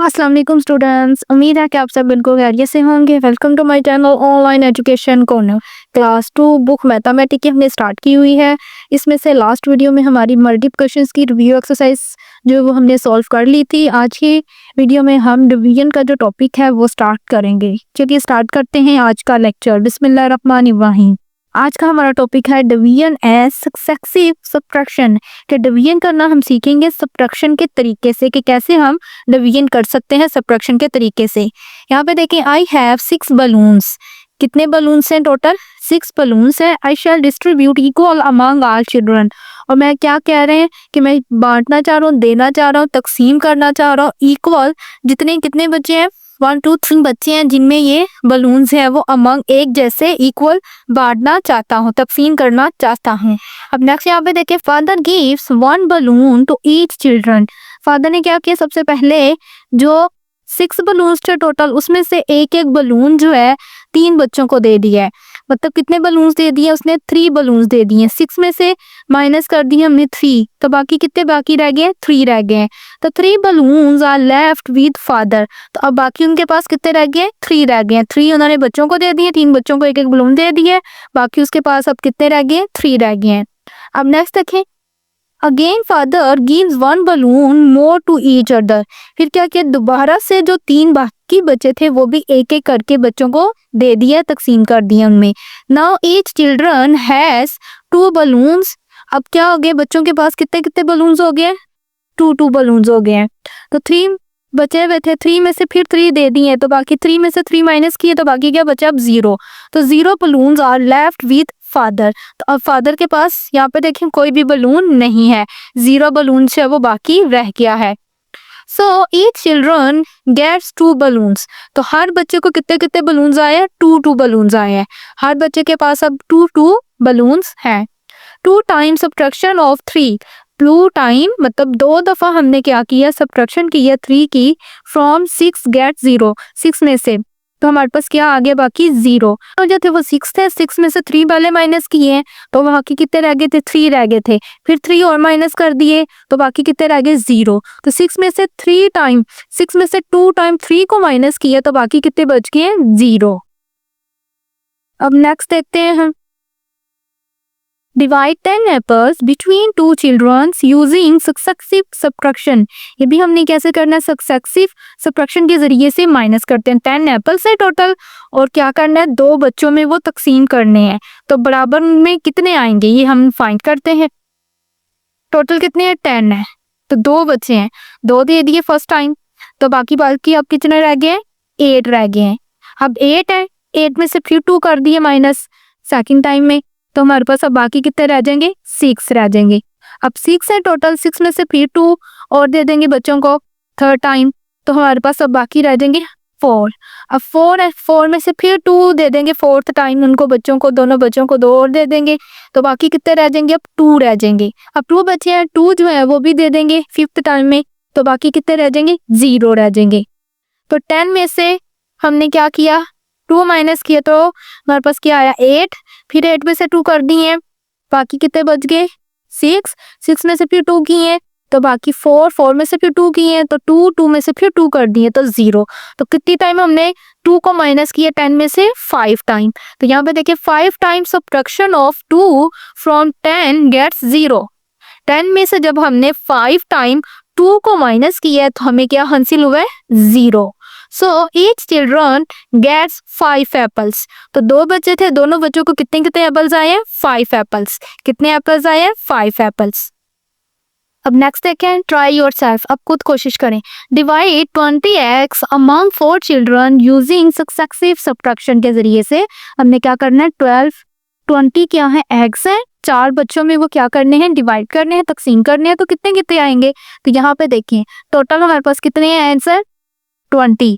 अस्सलाम वालेकुम स्टूडेंट्स, उम्मीद है कि आप सब बिल्कुल खैरियत से होंगे। Welcome to my channel online education corner. Class 2 book mathematics की हमने स्टार्ट की हुई है। इसमें से लास्ट वीडियो में हमारी मल्टीपल क्वेश्चंस की रिव्यू एक्सरसाइज जो वो हमने सॉल्व कर ली थी। आज की वीडियो में हम डिवीजन का जो टॉपिक है वो स्टार्ट करेंगे। चलिए स्टार्ट करते हैं आज का लेक्चर। बिस्मिल्लाहिर्रहमानिर्रहीम। आज का हमारा टॉपिक है डिवीजन एज सक्सेसिव सब्ट्रैक्शन। कि डिवीजन करना हम सीखेंगे सब्ट्रैक्शन के तरीके से, कि कैसे हम डिवीजन कर सकते हैं सब्ट्रैक्शन के तरीके से। यहाँ पे देखें, आई हैव 6 बलून्स। कितने बलून्स हैं टोटल? 6 बलून्स हैं। I shall distribute equal among all children. और मैं क्या कह रहे हैं कि मैं बांटना चाह रहा हूँ, देना चाह रहा हूँ, तकसीम करना चाह रहा हूँ इक्वल। जितने कितने बच्चे हैं? 1 2 3 बच्चे हैं जिनमें ये बलून्स हैं वो अमंग एक जैसे इक्वल बांटना चाहता हूँ, तकसीम करना चाहता हूँ। अब नेक्स्ट यहाँ पे देखें, father gives 1 balloon to each children. Father ने क्या किया, सबसे पहले जो 6 बलून्स थे टोटल, उसमें से एक एक बलून जो है 3 बच्चों को दे दिया है। मतलब कितने बलून्स दे दिए उसने? 3 बलून्स दे दिए। 6 में से माइनस कर दिए हमने 3, तो बाकी कितने बाकी रह गए? 3 रह गए। तो 3 balloons are left with father. तो अब बाकी उनके पास कितने रह गए? 3 रह गए। 3 उन्होंने बच्चों को दे दिए, 3 बच्चों को एक एक बलून दे दिए, बाकी उसके पास अब कितने रह गए? 3 रह गए। अब नेक्स्ट देखें, again father gives 1 balloon more to each other. फिर क्या किया, दोबारा से जो 3 बाकी बचे थे वो भी एक एक करके बच्चों को दे दिया, तकसीम कर दिया उनमें। Now each children has 2 balloons. अब क्या हो गए, बच्चों के पास कितने कितने बलून्स हो गए? 2 बलून्स हो गए। तो 3 बचे हुए थे, 3 में से फिर 3 दे दिए, तो बाकी 3 में से 3 माइनस किए तो बाकी क्या बचा? अब 0। तो 0 balloons are left with father. तो अब फादर के पास यहाँ पे देखें कोई भी बलून नहीं है, 0 बलून से वो बाकी रह गया है। So each children gets 2 balloons. तो हर बच्चे को कितने कितने बलून्स आए हैं? 2 बलून्स आए हैं। हर बच्चे के पास अब 2 बलून्स हैं। 2 टाइम्स सब्ट्रैक्शन ऑफ 3। 2 टाइम मतलब 2 दफा हमने क्या किया? सब्ट्रैक्शन की है 3 की। From 6 gate 0। 6 में से तो हमारे पास क्या आ गया? बाकी 0। तो जो थे वो 6 थे, 6 में से 3 वाले माइनस किए हैं तो बाकी कितने रह गए थे? 3 रह गए थे। फिर 3 और माइनस कर दिए तो बाकी कितने रह गए? 0। तो 6 में से 3 टाइम 6 में से 2 टाइम 3 को माइनस किया तो बाकी कितने बच गए? 0। अब नेक्स्ट देखते हैं हम, divide 10 apples between 2 childrens using successive subtraction. ये भी हमने कैसे करना है? सक्सेसिव सब्ट्रैक्शन के जरिए से माइनस करते हैं। 10 एप्पल्स है टोटल और क्या करना है? 2 बच्चों में वो तकसीम करने हैं। तो बराबर में कितने आएंगे ये हम फाइंड करते हैं। टोटल कितने हैं? 10 है। तो 2 बच्चे हैं, 2 दे दिए फर्स्ट टाइम, तो बाकी अब कितने रह गए? 8 रह गए हैं। अब 8 है, 8 में से फिर 2 कर दिए माइनस सेकंड टाइम में, तो हमारे पास अब बाकी कितने रह जाएंगे? 6 रह जाएंगे। अब 6 है टोटल, 6 में से फिर 2 और दे देंगे बच्चों को थर्ड टाइम, तो हमारे पास अब बाकी रह जाएंगे 4। अब 4 है, 4 में से फिर 2 दे देंगे फोर्थ टाइम उनको बच्चों को, दोनों बच्चों को 2 और दे देंगे, तो बाकी कितने रह जाएंगे? अब 2 रह जाएंगे। अब 2 बचे हैं, 2 जो है वो भी दे देंगे फिफ्थ टाइम में, तो बाकी कितने रह जाएंगे? 0 रह जाएंगे। तो 10 में से हमने क्या किया? 2 माइनस किया तो हमारे पास क्या आया? 8। फिर 8 में से 2 कर दिए, बाकी कितने बच गए? 6। 6 में से फिर 2 किए तो बाकी 4। 4 में से फिर 2 किए तो 2 में से फिर 2 कर दिए तो 0। तो कितनी टाइम हमने 2 को माइनस किया? 10 में से 5 टाइम। तो यहाँ पे देखिए 5 times subtraction of 2 from 10 gets 0। 10 में से जब हमने 5 टाइम 2 को माइनस किया तो हमें क्या हासिल हुआ है? 0। So each children gets 5 apples. तो 2 बच्चे थे, दोनों बच्चों को कितने कितने एप्पल्स आए हैं? 5 एप्पल्स। कितने एप्पल्स आए हैं? 5 एप्पल्स। अब नेक्स्ट देखें, ट्राई योरसेल्फ। अब खुद कोशिश करें। Divide 20 eggs among 4 children using successive subtraction के जरिए से हमने क्या करना है? 20 क्या है? एग्स है, 4 बच्चों में वो क्या करने हैं? डिवाइड करने हैं, तकसीम करने हैं। तो कितने कितने आएंगे? तो यहाँ पे देखिए टोटल हमारे पास कितने हैं आंसर? 20।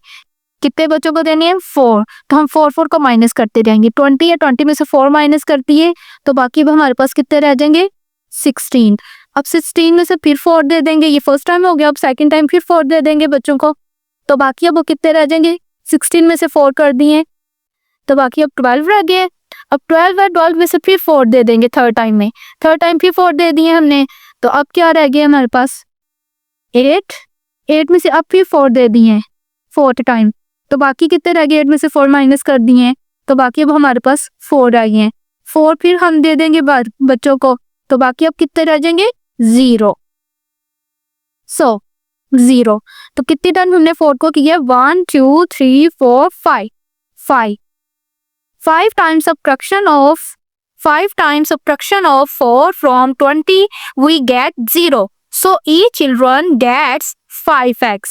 कितने बच्चों को देने हैं? 4। तो हम 4 को माइनस करते जाएंगे। 20 है, 20 में से 4 माइनस कर दिए तो बाकी अब हमारे पास कितने रह जाएंगे? 16। अब 16 में से फिर 4 दे देंगे, ये फर्स्ट टाइम हो गया, अब सेकंड टाइम फिर 4 दे देंगे बच्चों को, तो बाकी अब वो कितने रह जाएंगे? 16 में से 4 कर दिए तो बाकी अब 12 रह गए। अब 12 है, 12 में से फिर 4 दे देंगे थर्ड टाइम में, थर्ड टाइम फिर 4 दे दिए हमने, तो अब क्या रह गया हमारे पास? 8। 8 में से अब फिर 4 दे दिए हैं 4th टाइम, तो बाकी कितने रह गए? 8 में से 4 माइनस कर दिए हैं, तो बाकी अब हमारे पास 4 रह गए हैं। 4 फिर हम दे देंगे बच्चों को, तो बाकी अब कितने रह जाएंगे? 0। सो 0। तो कितनी टाइम हमने 4 को किया? 1 2 3 4 5 5 times subtraction of 4 from 20 we get 0. So each children gets 5x.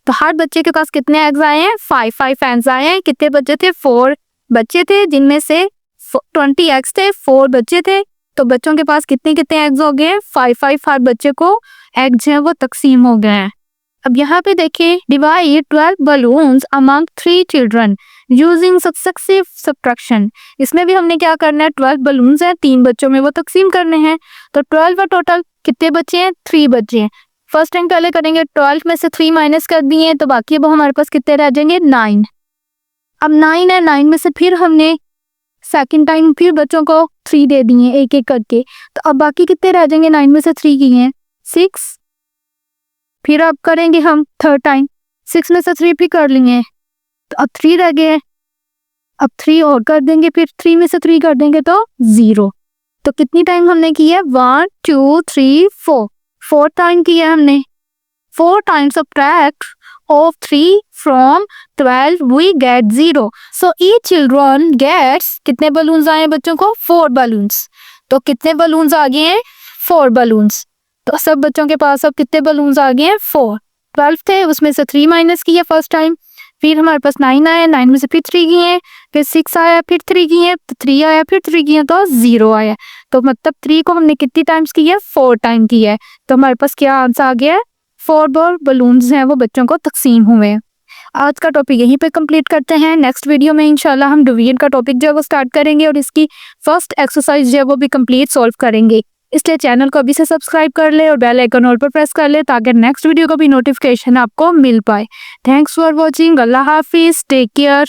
तो हर बच्चे के पास कितने एग्स आए हैं? 5 एग्स आए हैं। कितने बच्चे थे? 4 बच्चे थे, जिनमें से 20 एग्स थे, 4 बच्चे थे। तो बच्चों के पास कितने कितने एग्स हो गए? 5 हर बच्चे को एग्स हैं वो तकसीम हो गए हैं। अब यहाँ पे देखिए, divide 12 balloons among 3 children using successive subtraction. इसमें भी हमने क्या करना है? 12 बलून्स हैं, 3 बच्चों में वो तकसीम करने हैं। तो 12 और टोटल कितने बच्चे हैं? 3 बच्चे हैं। फर्स्ट टाइम पहले करेंगे, 12 में से 3 माइनस कर दिए, तो बाकी अब हमारे पास कितने रह जाएंगे? 9। अब 9 है, 9 में से फिर हमने सेकंड टाइम फिर बच्चों को 3 दे दिए एक एक करके, तो अब बाकी कितने रह जाएंगे? 9 में से 3 किए हैं 6। फिर अब करेंगे हम थर्ड टाइम, 6 में से 3 भी कर लिए, तो अब 3 रह गए। अब 3 और कर देंगे, फिर 3 में से 3 कर देंगे तो 0। तो कितनी टाइम हमने की है? 1 2 3 4 4 टाइम किया हमने। 4 times subtract of 3 from 12 we get 0. So each children gets कितने बलून्स आए बच्चों को? 4 बलून्स। तो कितने बलून्स आ गए हैं? 4 बलून्स। तो सब बच्चों के पास अब कितने बलून्स आ गए हैं? 4। 12 थे, उसमें से 3 माइनस किया फर्स्ट टाइम, फिर हमारे पास 9 आया, 9 में से फिर 3 किए, फिर 6 आया, फिर 3 किए, तो 3 आया, फिर 3 किए, तो 0 आया। तो मतलब 3 को हमने कितनी टाइम्स किया है? 4 टाइम किया है। तो हमारे पास क्या आंसर आ गया है? 4 बलून्स हैं वो बच्चों को तकसीम हुए हैं। आज का टॉपिक यहीं पे कंप्लीट करते हैं। नेक्स्ट वीडियो में इंशाल्लाह हम डिवीजन का टॉपिक जो है वो स्टार्ट करेंगे और इसकी फर्स्ट एक्सरसाइज जो है वो भी कंप्लीट सॉल्व करेंगे। इसलिए चैनल को अभी से सब्सक्राइब कर ले और बेल आइकन ऑल पर प्रेस कर ले ताकि नेक्स्ट वीडियो का भी नोटिफिकेशन आपको मिल पाए। Thanks for watching. अल्लाह हाफिज। Take care.